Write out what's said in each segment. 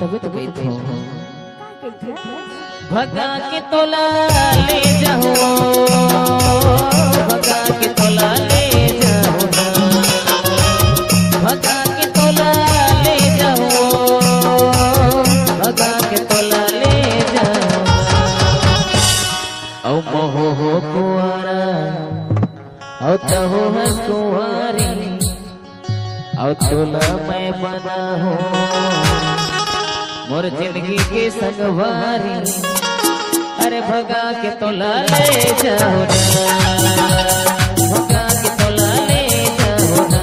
तबे तो गई थो भगा के तोला ले जाओ, भगा के तोला ले जाओ, भगा के तोला ले जाओ, भगा के तोला ले जाओ। औ मोहो हो कुआरा औ तहो है कुआरी, औ तोला मैं बना हूँ मोर जिंदगी के संगवारी। अरे भगा के तोला ले जाओ ना, भगा के तोला ले जाओ ना।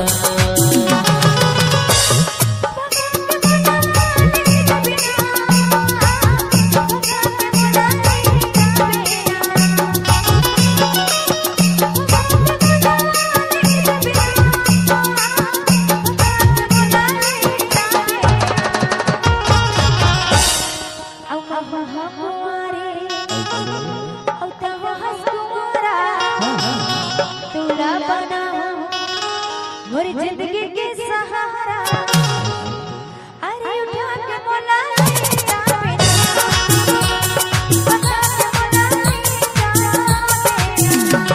मोरी जिंदगी के सहारा, अरे उठा के मोला ले जावे ना, बता के मोला ले जावे ना।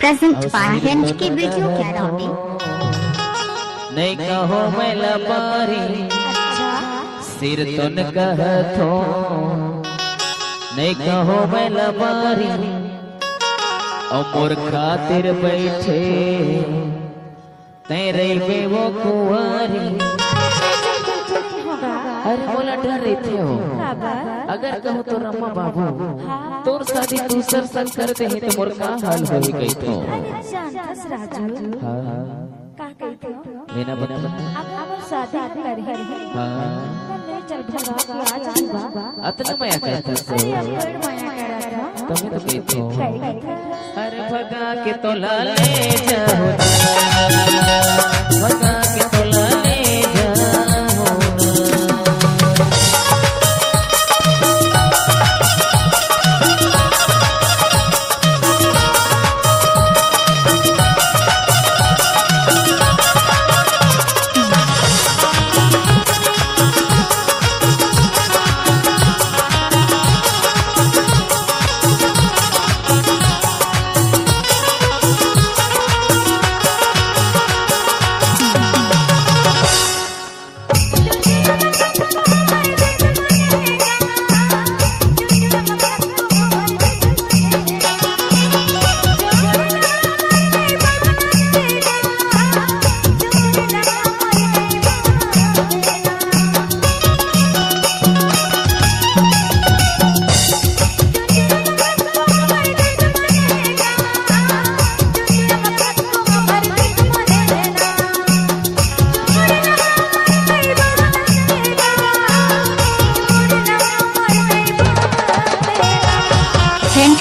प्रेजेंट पाहेंट की वीडियो क्या रहोगी? नहीं कहो मैं लबारी सिर तो न कहथो, नहीं कहो मैं लबारी और मोर खातिर बैठे तेरे बे वो कुंवारी। अरे बोला डर रही थे हो, अगर कहूँ तो रमा बाबू तोर शादी दूसर संग कर दे तो मोर का हाल हो गई थो। का कहते हो लेना बना बना अब शादी कर है। हां चल भगा के आ जाऊंगा, अतना मैं कहता सो तुम्हें तो गई थो। अरे भगा के तोला ले जाओ, भगा के तोला ले जाओ।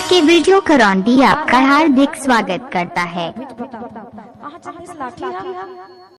की वीडियो करौंदी आपका हार्दिक स्वागत करता है।